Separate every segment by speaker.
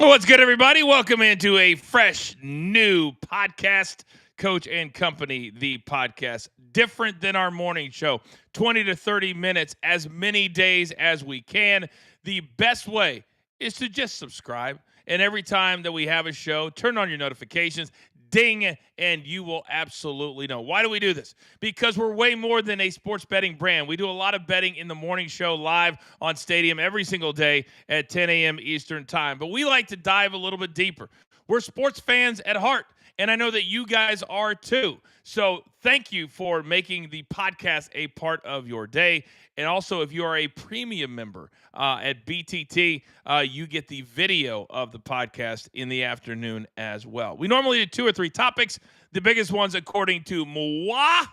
Speaker 1: Well, what's good, everybody? Welcome into a fresh new podcast, Coach and Company, the podcast. Different than our morning show, 20 to 30 minutes, as many days as we can. The best way is to just subscribe. And every time that we have a show, turn on your notifications, ding, and you will absolutely know. Why do we do this? Because we're way more than a sports betting brand. We do a lot of betting in the morning show live on Stadium every single day at 10 a.m. Eastern Time. But we like to dive a little bit deeper. We're sports fans at heart, and I know that you guys are too. So thank you for making the podcast a part of your day. And also, if you are a premium member at BTT, you get the video of the podcast in the afternoon as well. We normally do 2 or 3 topics. The biggest ones, according to moi,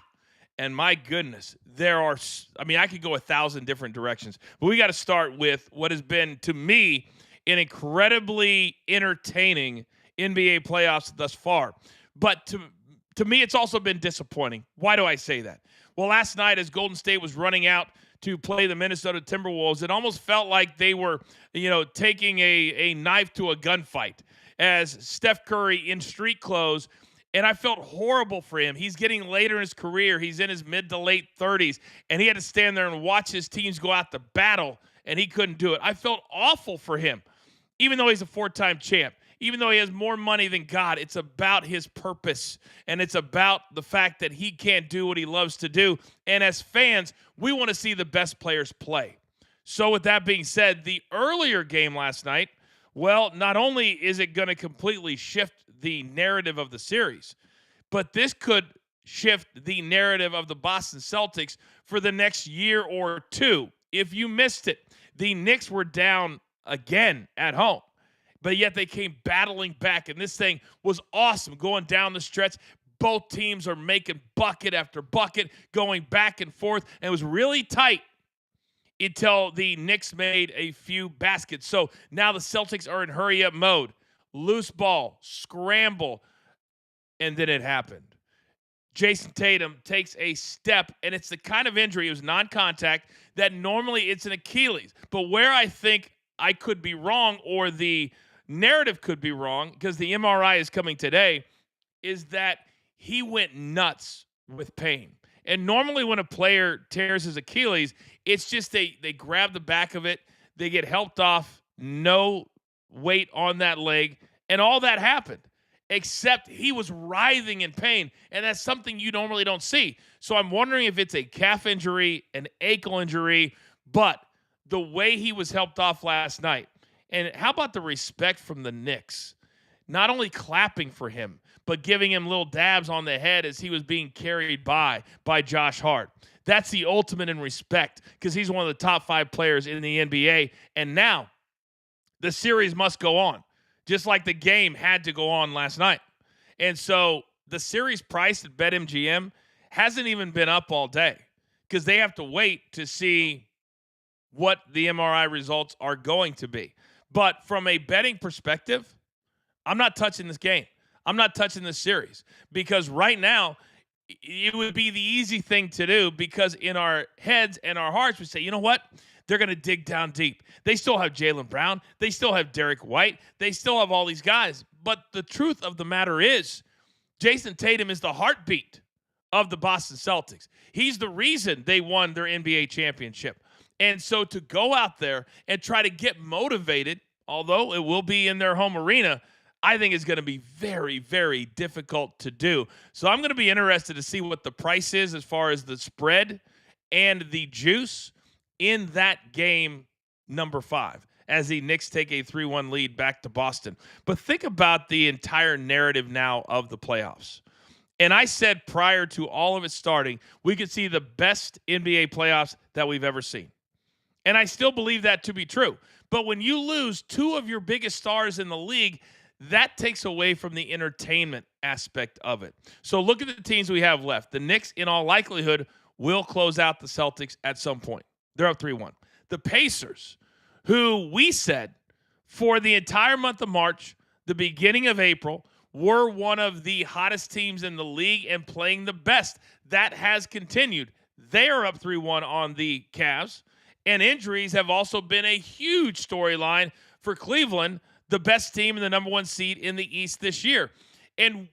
Speaker 1: and my goodness, I could go 1,000 different directions. But we got to start with what has been, to me, an incredibly entertaining NBA playoffs thus far. But to me, it's also been disappointing. Why do I say that? Well, last night, as Golden State was running out to play the Minnesota Timberwolves, it almost felt like they were, taking a knife to a gunfight as Steph Curry in street clothes. And I felt horrible for him. He's getting later in his career. He's in his mid to late 30s, and he had to stand there and watch his teams go out to battle, and he couldn't do it. I felt awful for him, even though he's a 4-time champ. Even though he has more money than God, it's about his purpose, and it's about the fact that he can't do what he loves to do. And as fans, we want to see the best players play. So with that being said, the earlier game last night, well, not only is it going to completely shift the narrative of the series, but this could shift the narrative of the Boston Celtics for the next year or two. If you missed it, the Knicks were down again at home, but yet they came battling back, and this thing was awesome going down the stretch. Both teams are making bucket after bucket, going back and forth, and it was really tight until the Knicks made a few baskets. So now the Celtics are in hurry-up mode. Loose ball, scramble, and then it happened. Jason Tatum takes a step, and it's the kind of injury, it was non-contact, that normally it's an Achilles. But where I think I could be wrong, or the narrative could be wrong, because the MRI is coming today, is that he went nuts with pain. And normally when a player tears his Achilles, it's just they grab the back of it, they get helped off, no weight on that leg, and all that happened. Except he was writhing in pain, and that's something you normally don't see. So I'm wondering if it's a calf injury, an ankle injury, but the way he was helped off last night, and how about the respect from the Knicks? Not only clapping for him, but giving him little dabs on the head as he was being carried by Josh Hart. That's the ultimate in respect, because he's one of the top 5 players in the NBA, and now the series must go on, just like the game had to go on last night. And so the series price at BetMGM hasn't even been up all day, because they have to wait to see what the MRI results are going to be. But from a betting perspective, I'm not touching this game. I'm not touching this series, because right now it would be the easy thing to do, because in our heads and our hearts we say, you know what? They're going to dig down deep. They still have Jaylen Brown. They still have Derek White. They still have all these guys. But the truth of the matter is, Jason Tatum is the heartbeat of the Boston Celtics. He's the reason they won their NBA championship. And so to go out there and try to get motivated, although it will be in their home arena, I think is going to be very, very difficult to do. So I'm going to be interested to see what the price is as far as the spread and the juice in that game number 5, as the Knicks take a 3-1 lead back to Boston. But think about the entire narrative now of the playoffs. And I said prior to all of it starting, we could see the best NBA playoffs that we've ever seen. And I still believe that to be true. But when you lose 2 of your biggest stars in the league, that takes away from the entertainment aspect of it. So look at the teams we have left. The Knicks, in all likelihood, will close out the Celtics at some point. They're up 3-1. The Pacers, who we said for the entire month of March, the beginning of April, were one of the hottest teams in the league and playing the best. That has continued. They are up 3-1 on the Cavs. And injuries have also been a huge storyline for Cleveland. the best team and the number one seed in the East this year. And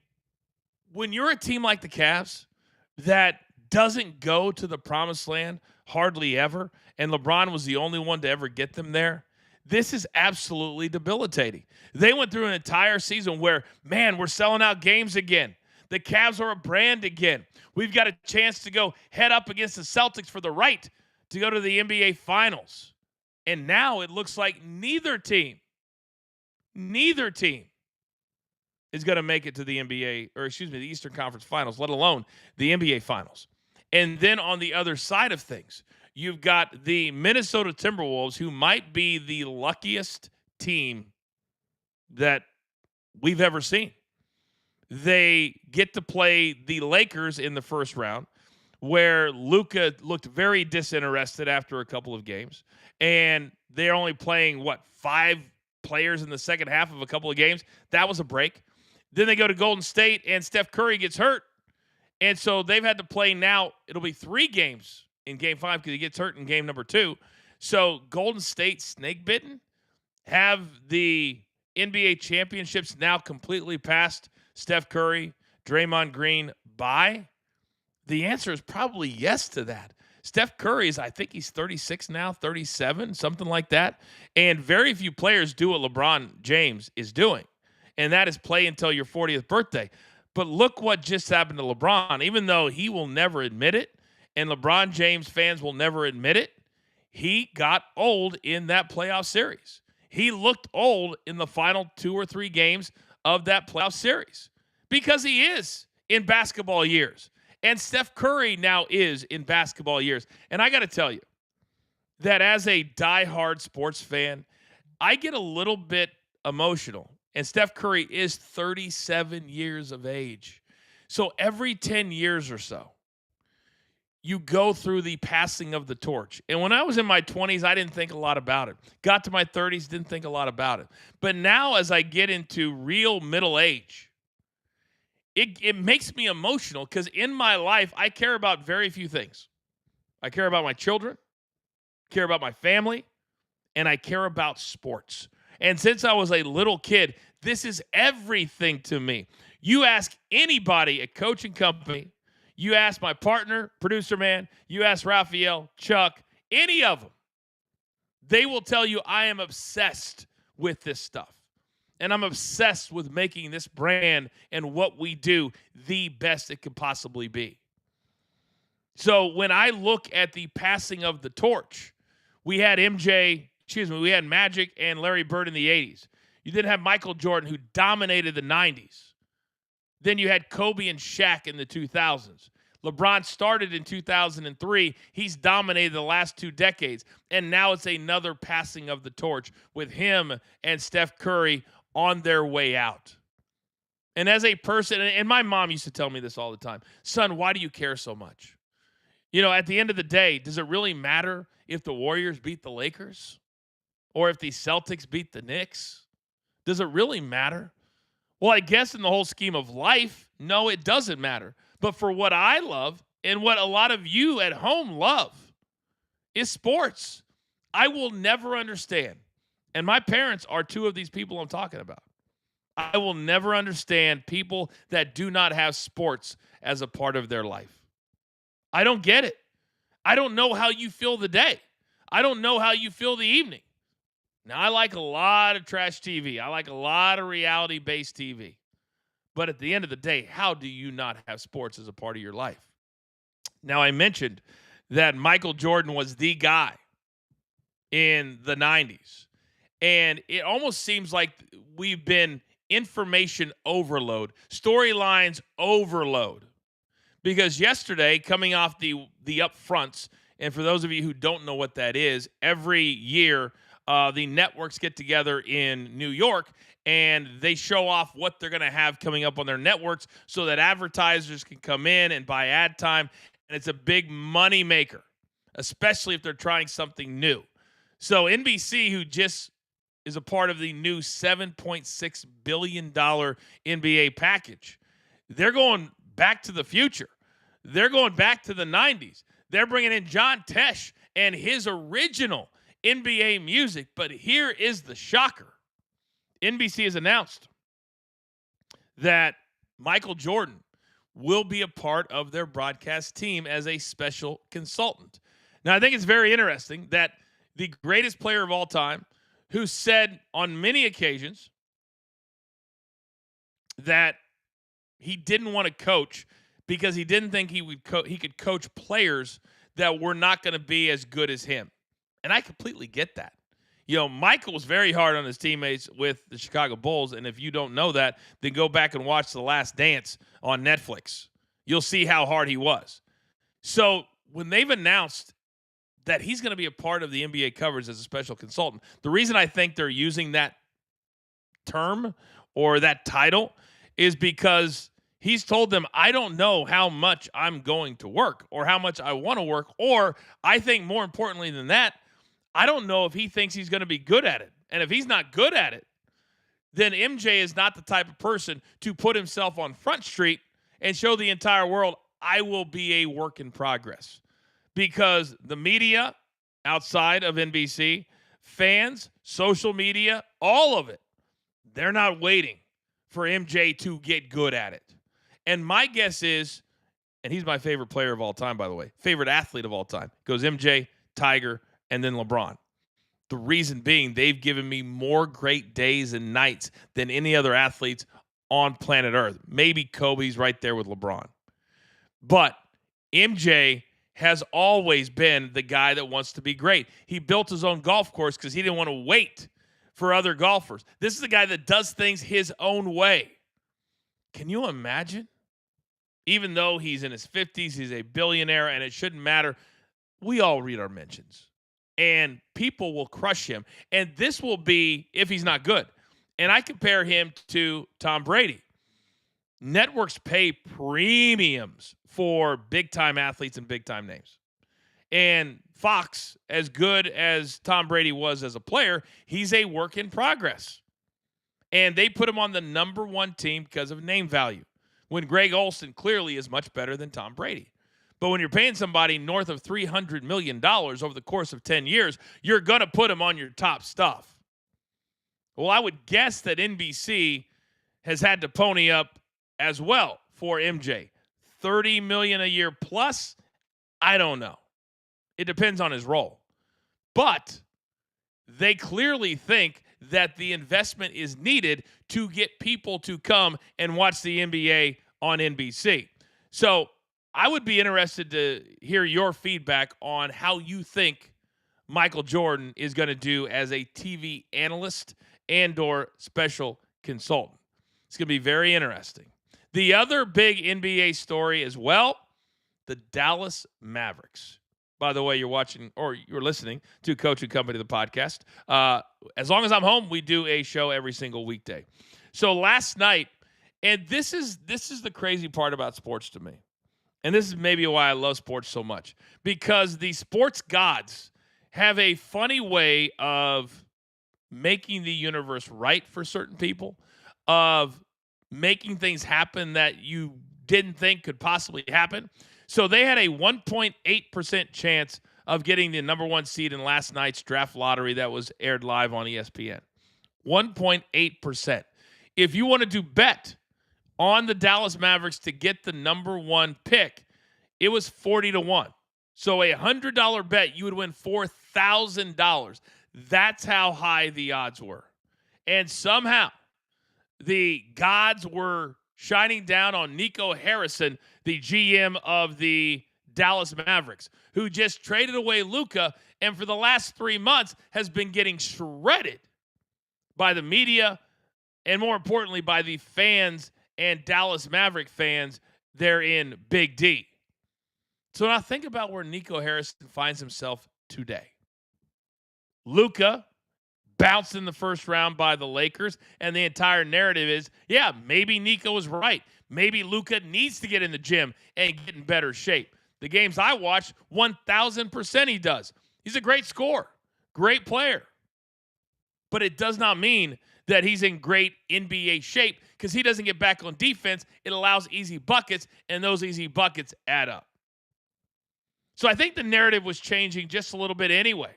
Speaker 1: when you're a team like the Cavs that doesn't go to the promised land hardly ever, and LeBron was the only one to ever get them there, this is absolutely debilitating. They went through an entire season where, man, we're selling out games again. The Cavs are a brand again. We've got a chance to go head up against the Celtics for the right to go to the NBA Finals. And now it looks like neither team is going to make it to the the Eastern Conference Finals, let alone the NBA Finals. And then on the other side of things, you've got the Minnesota Timberwolves, who might be the luckiest team that we've ever seen. They get to play the Lakers in the first round, where Luka looked very disinterested after a couple of games. And they're only playing, 5 players in the second half of a couple of games? That was a break. Then they go to Golden State, and Steph Curry gets hurt. And so they've had to play now. It'll be 3 games in Game 5 because he gets hurt in game number 2. So Golden State, snake bitten, have the NBA championships now completely passed Steph Curry, Draymond Green by? The answer is probably yes to that. Steph Curry I think he's 36 now, 37, something like that. And very few players do what LeBron James is doing, and that is play until your 40th birthday. But look what just happened to LeBron. Even though he will never admit it, and LeBron James fans will never admit it, he got old in that playoff series. He looked old in the final 2 or 3 games of that playoff series because he is in basketball years. And Steph Curry now is in basketball years. And I got to tell you that as a diehard sports fan, I get a little bit emotional. And Steph Curry is 37 years of age. So every 10 years or so, you go through the passing of the torch. And when I was in my 20s, I didn't think a lot about it. Got to my 30s, didn't think a lot about it. But now as I get into real middle age, it makes me emotional because in my life, I care about very few things. I care about my children, care about my family, and I care about sports. And since I was a little kid, this is everything to me. You ask anybody at Coaching Company, you ask my partner, producer man, you ask Raphael, Chuck, any of them, they will tell you I am obsessed with this stuff. And I'm obsessed with making this brand and what we do the best it could possibly be. So when I look at the passing of the torch, we had Magic and Larry Bird in the 80s. You then have Michael Jordan, who dominated the 90s. Then you had Kobe and Shaq in the 2000s. LeBron started in 2003. He's dominated the last 2 decades. And now it's another passing of the torch with him and Steph Curry on their way out. And as a person, and my mom used to tell me this all the time, son, why do you care so much? At the end of the day, does it really matter if the Warriors beat the Lakers or if the Celtics beat the Knicks? Does it really matter? Well, I guess in the whole scheme of life, no, it doesn't matter. But for what I love and what a lot of you at home love is sports. I will never understand. And my parents are 2 of these people I'm talking about. I will never understand people that do not have sports as a part of their life. I don't get it. I don't know how you feel the day. I don't know how you feel the evening. Now, I like a lot of trash TV. I like a lot of reality-based TV. But at the end of the day, how do you not have sports as a part of your life? Now, I mentioned that Michael Jordan was the guy in the 90s. And it almost seems like we've been information overload, storylines overload. Because yesterday, coming off the upfronts, and for those of you who don't know what that is, every year the networks get together in New York and they show off what they're going to have coming up on their networks so that advertisers can come in and buy ad time. And it's a big money maker, especially if they're trying something new. So NBC, who just is a part of the new $7.6 billion NBA package, they're going back to the future. They're going back to the 90s. They're bringing in John Tesh and his original NBA music. But here is the shocker. NBC has announced that Michael Jordan will be a part of their broadcast team as a special consultant. Now, I think it's very interesting that the greatest player of all time, who said on many occasions that he didn't want to coach because he didn't think he could coach players that were not going to be as good as him. And I completely get that. Michael was very hard on his teammates with the Chicago Bulls, and if you don't know that, then go back and watch The Last Dance on Netflix. You'll see how hard he was. So when they've announced that he's going to be a part of the NBA coverage as a special consultant, the reason I think they're using that term or that title is because he's told them, I don't know how much I'm going to work or how much I want to work, or I think more importantly than that, I don't know if he thinks he's going to be good at it. And if he's not good at it, then MJ is not the type of person to put himself on Front Street and show the entire world, I will be a work in progress. Because the media outside of NBC, fans, social media, all of it, they're not waiting for MJ to get good at it. And my guess is, and he's my favorite player of all time, by the way, favorite athlete of all time, goes MJ, Tiger, and then LeBron. The reason being, they've given me more great days and nights than any other athletes on planet Earth. Maybe Kobe's right there with LeBron. But MJ has always been the guy that wants to be great. He built his own golf course because he didn't want to wait for other golfers. This is a guy that does things his own way. Can you imagine? Even though he's in his 50s, he's a billionaire, and it shouldn't matter. We all read our mentions. And people will crush him. And this will be if he's not good. And I compare him to Tom Brady. Networks pay premiums for big-time athletes and big-time names. And Fox, as good as Tom Brady was as a player, he's a work in progress. And they put him on the number one team because of name value, when Greg Olsen clearly is much better than Tom Brady. But when you're paying somebody north of $300 million over the course of 10 years, you're going to put him on your top stuff. Well, I would guess that NBC has had to pony up as well for MJ. $30 million a year plus? I don't know. It depends on his role. But they clearly think that the investment is needed to get people to come and watch the NBA on NBC. So I would be interested to hear your feedback on how you think Michael Jordan is going to do as a TV analyst and or special consultant. It's going to be very interesting. The other big NBA story as well, the Dallas Mavericks. By the way, you're watching or you're listening to Coach and Company, the podcast. As long as I'm home, we do a show every single weekday. So last night, and this is the crazy part about sports to me. And this is maybe why I love sports so much. Because the sports gods have a funny way of making the universe right for certain people, of making things happen that you didn't think could possibly happen. So they had a 1.8% chance of getting the number one seed in last night's draft lottery that was aired live on ESPN. 1.8%. If you wanted to bet on the Dallas Mavericks to get the number one pick, it was 40-1. So a $100 bet, you would win $4,000. That's how high the odds were. And somehow the gods were shining down on Nico Harrison, the GM of the Dallas Mavericks, who just traded away Luka and for the last 3 months has been getting shredded by the media and more importantly by the fans and Dallas Maverick fans there in Big D. So now think about where Nico Harrison finds himself today. Luka bounced in the first round by the Lakers, and the entire narrative is, yeah, maybe Nico was right. Maybe Luka needs to get in the gym and get in better shape. The games I watch, 1,000% he does. He's a great scorer, great player. But it does not mean that he's in great NBA shape because he doesn't get back on defense. It allows easy buckets, and those easy buckets add up. So I think the narrative was changing just a little bit anyway.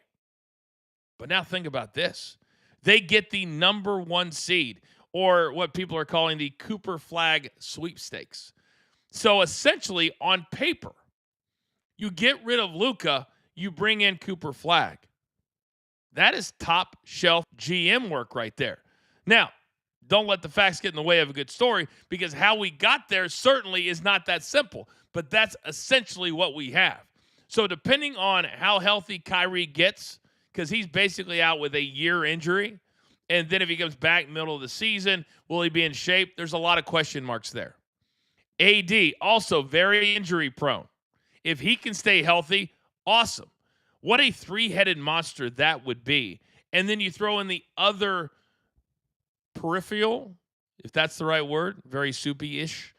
Speaker 1: But now think about this. they get the number 1 seed, or what people are calling the Cooper Flag sweepstakes. So essentially, on paper, you get rid of Luka, you bring in Cooper Flag. That is top shelf GM work right there. Now, don't let the facts get in the way of a good story, because how we got there certainly is not that simple, but that's essentially what we have. So depending on how healthy Kyrie gets, because he's basically out with a year injury, and then if he comes back middle of the season, will he be in shape? There's a lot of question marks there. AD, also very injury prone. If he can stay healthy, awesome. What a 3-headed monster that would be. And then you throw in the other peripheral, if that's the right word, very soupy-ish,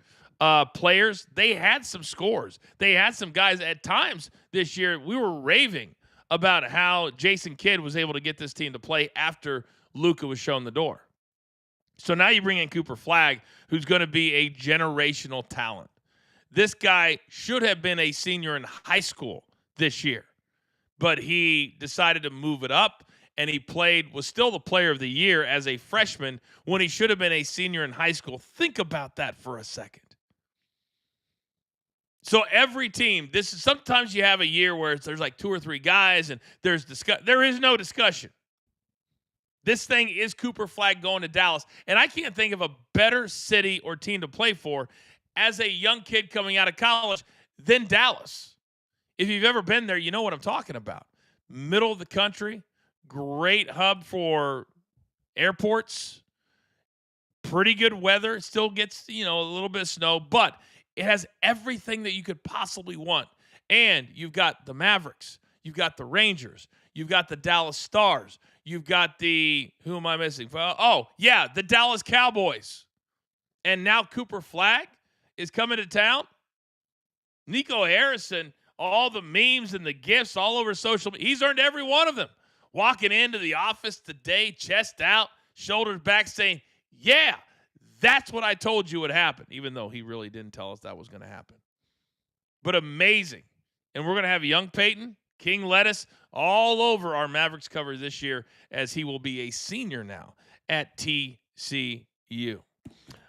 Speaker 1: players. They had some scores. They had some guys at times this year. We were raving about how Jason Kidd was able to get this team to play after Luka was shown the door. So now you bring in Cooper Flag, who's going to be a generational talent. This guy should have been a senior in high school this year, but he decided to move it up, and he was still the player of the year as a freshman when he should have been a senior in high school. Think about that for a second. So every team, sometimes you have a year where there's like 2 or 3 guys and there is no discussion. This thing is Cooper Flag going to Dallas, and I can't think of a better city or team to play for as a young kid coming out of college than Dallas. If you've ever been there, you know what I'm talking about. Middle of the country, great hub for airports, pretty good weather. It still gets, a little bit of snow, but it has everything that you could possibly want. And you've got the Mavericks, you've got the Rangers, you've got the Dallas Stars, you've got who am I missing? The Dallas Cowboys. And now Cooper Flag is coming to town. Nico Harrison, all the memes and the gifts all over social media, he's earned every one of them. Walking into the office today, chest out, shoulders back, saying, yeah, that's what I told you would happen, even though he really didn't tell us that was going to happen. But amazing. And we're going to have young Peyton, King Lettuce, all over our Mavericks cover this year, as he will be a senior now at TCU.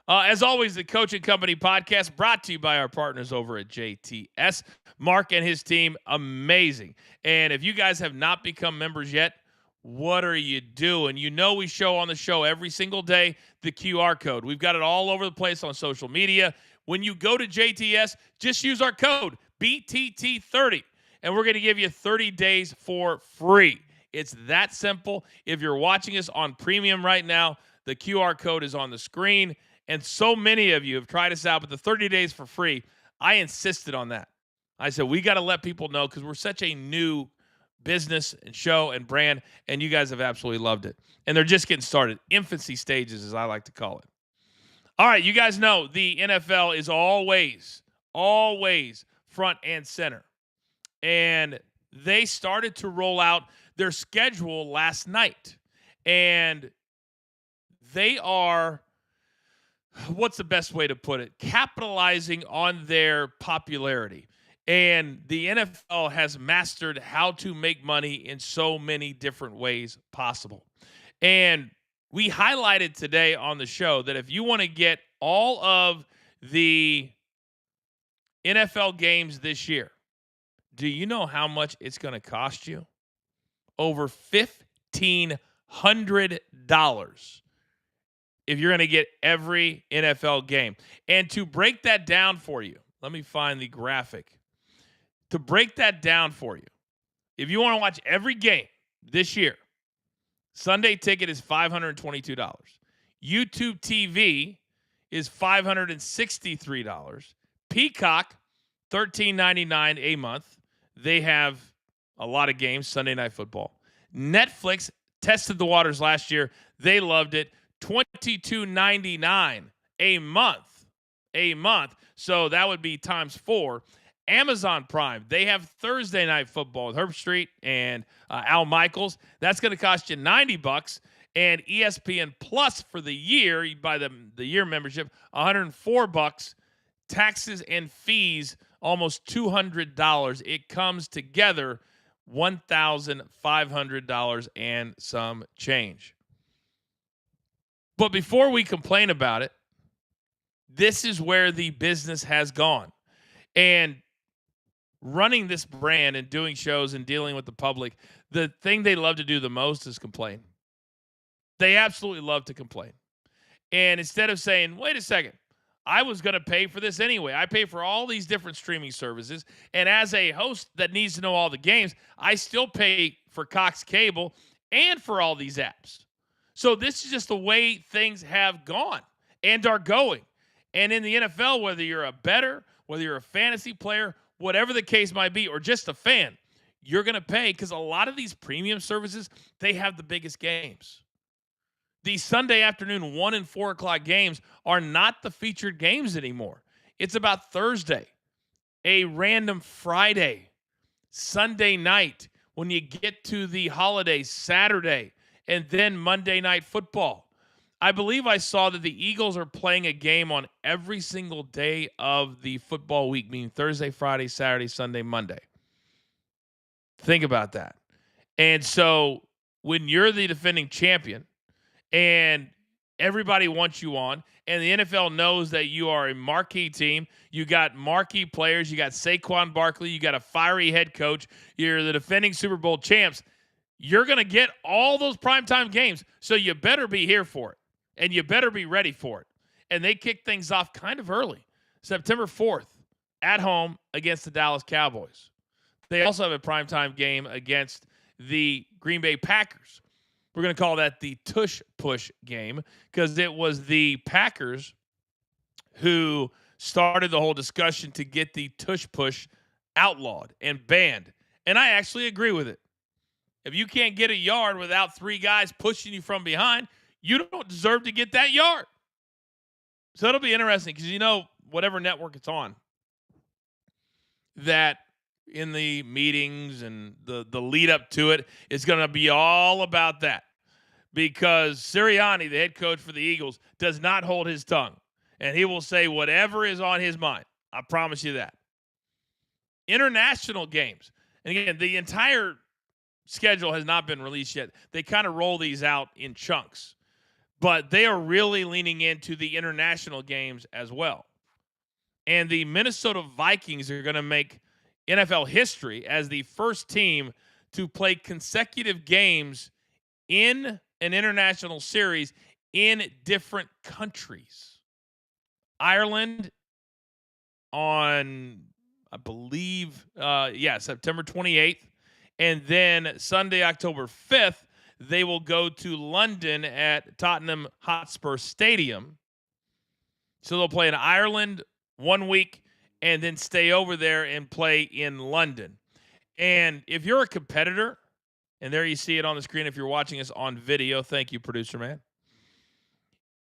Speaker 1: As always, the Coach and Company podcast brought to you by our partners over at JTS. Mark and his team, amazing. And if you guys have not become members yet, what are you doing? We show on the show every single day the QR code. We've got it all over the place on social media. When you go to JTS, just use our code BTT30, and we're going to give you 30 days for free. It's that simple. If you're watching us on premium right now, the QR code is on the screen. And so many of you have tried us out, but the 30 days for free, I insisted on that. I said, we got to let people know, because we're such a new business and show and brand, and you guys have absolutely loved it. And they're just getting started. Infancy stages, as I like to call it. All right, you guys know the NFL is always front and center. And they started to roll out their schedule last night. And they are, what's the best way to put it, capitalizing on their popularity. And the NFL has mastered how to make money in so many different ways possible. And we highlighted today on the show that if you want to get all of the NFL games this year, do you know how much it's going to cost you? Over $1,500 if you're going to get every NFL game. And to break that down for you, let me find the graphic. To break that down for you, if you want to watch every game this year, Sunday ticket is $522. YouTube TV is $563. Peacock, $13.99 a month. They have a lot of games, Sunday Night Football. Netflix tested the waters last year. They loved it. $22.99 a month. So that would be times 4. Amazon Prime, they have Thursday Night Football with Herb Street and Al Michaels. That's going to cost you $90. And ESPN Plus for the year, you buy the year membership, $104. Taxes and fees, almost $200. It comes together $1,500 and some change. But before we complain about it, this is where the business has gone. And running this brand and doing shows and dealing with the public, the thing they love to do the most is complain. They absolutely love to complain. And instead of saying, wait a second, I was going to pay for this anyway. I pay for all these different streaming services. And as a host that needs to know all the games, I still pay for Cox Cable and for all these apps. So this is just the way things have gone and are going. And in the NFL, whether you're a bettor, whether you're a fantasy player, whatever the case might be, or just a fan, you're going to pay because a lot of these premium services, they have the biggest games. These Sunday afternoon 1 and 4 o'clock games are not the featured games anymore. It's about Thursday, a random Friday, Sunday night, when you get to the holiday, Saturday, and then Monday Night Football. I believe I saw that the Eagles are playing a game on every single day of the football week, meaning Thursday, Friday, Saturday, Sunday, Monday. Think about that. And so when you're the defending champion, and everybody wants you on, and the NFL knows that you are a marquee team. You got marquee players. You got Saquon Barkley. You got a fiery head coach. You're the defending Super Bowl champs. You're going to get all those primetime games, so you better be here for it, and you better be ready for it. And they kick things off kind of early, September 4th, at home against the Dallas Cowboys. They also have a primetime game against the Green Bay Packers. We're going to call that the tush push game because it was the Packers who started the whole discussion to get the tush push outlawed and banned. And I actually agree with it. If you can't get a yard without 3 guys pushing you from behind, you don't deserve to get that yard. So it'll be interesting because, whatever network it's on, that in the meetings and the lead up to it, it's going to be all about that. Because Sirianni, the head coach for the Eagles, does not hold his tongue. And he will say whatever is on his mind. I promise you that. International games. And again, the entire schedule has not been released yet. They kind of roll these out in chunks. But they are really leaning into the international games as well. And the Minnesota Vikings are going to make NFL history as the first team to play consecutive games in an international series in different countries. Ireland on, I believe, September 28th. And then Sunday, October 5th, they will go to London at Tottenham Hotspur Stadium. So they'll play in Ireland 1 week and then stay over there and play in London. And if you're a competitor, and there you see it on the screen if you're watching us on video. Thank you, producer man.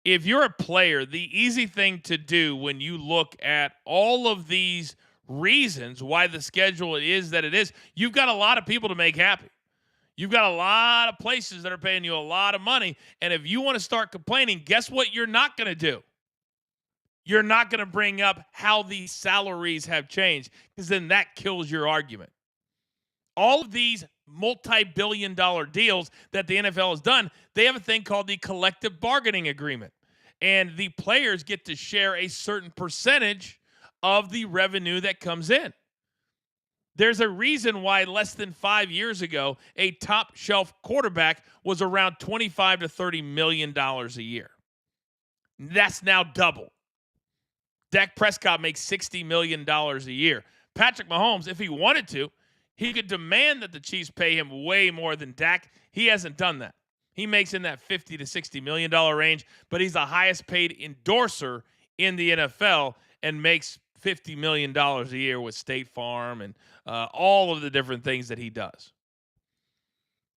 Speaker 1: If you're a player, the easy thing to do when you look at all of these reasons why the schedule is that it is, you've got a lot of people to make happy. You've got a lot of places that are paying you a lot of money. And if you want to start complaining, guess what you're not going to do? You're not going to bring up how these salaries have changed, because then that kills your argument. All of these multi-billion-dollar deals that the NFL has done, they have a thing called the collective bargaining agreement. And the players get to share a certain percentage of the revenue that comes in. There's a reason why less than 5 years ago, a top shelf quarterback was around $25 to $30 million a year. That's now double. Dak Prescott makes $60 million a year. Patrick Mahomes, if he wanted to, he could demand that the Chiefs pay him way more than Dak. He hasn't done that. He makes in that $50 to $60 million range, but he's the highest paid endorser in the NFL and makes $50 million a year with State Farm and all of the different things that he does.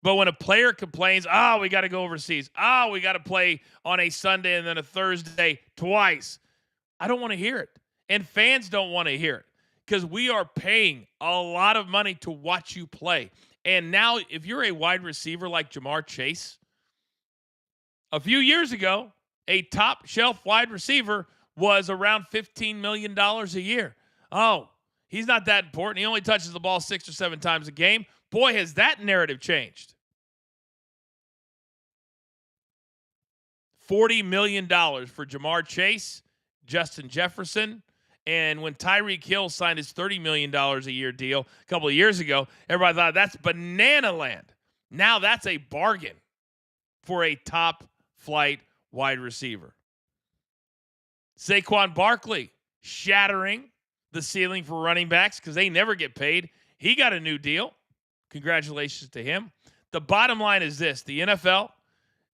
Speaker 1: But when a player complains, we got to go overseas. We got to play on a Sunday and then a Thursday twice. I don't want to hear it. And fans don't want to hear it. Because we are paying a lot of money to watch you play. And now, if you're a wide receiver like Jamar Chase, a few years ago, a top shelf wide receiver was around $15 million a year. Oh, he's not that important. He only touches the ball 6 or 7 times a game. Boy, has that narrative changed. $40 million for Jamar Chase, Justin Jefferson. And when Tyreek Hill signed his $30 million a year deal a couple of years ago, everybody thought that's banana land. Now that's a bargain for a top flight wide receiver. Saquon Barkley shattering the ceiling for running backs because they never get paid. He got a new deal. Congratulations to him. The bottom line is this: the NFL,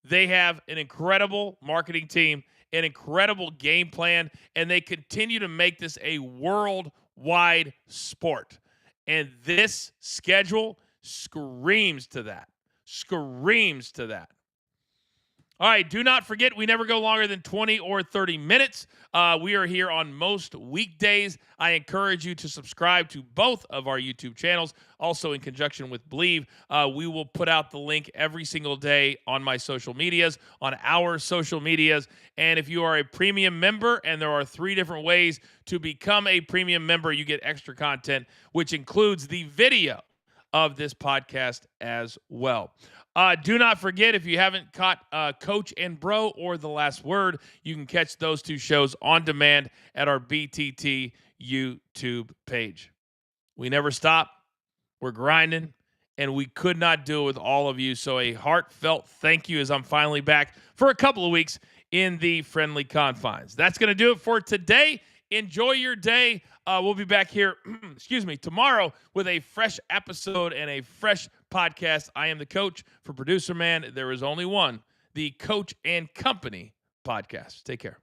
Speaker 1: they have an incredible marketing team, an incredible game plan, and they continue to make this a worldwide sport. And this schedule screams to that. Screams to that. All right, do not forget, we never go longer than 20 or 30 minutes. We are here on most weekdays. I encourage you to subscribe to both of our YouTube channels. Also, in conjunction with Believe, we will put out the link every single day on my social medias, on our social medias. And if you are a premium member, and there are 3 different ways to become a premium member, you get extra content, which includes the video of this podcast as well. Do not forget, if you haven't caught Coach and Bro or The Last Word, you can catch those 2 shows on demand at our BTT YouTube page. We never stop. We're grinding, and we could not do it with all of you. So a heartfelt thank you as I'm finally back for a couple of weeks in the friendly confines. That's going to do it for today. Enjoy your day. We'll be back here, tomorrow with a fresh episode and a fresh podcast. I am the coach. For Producer Man, there is only one, the Coach and Company podcast. Take care.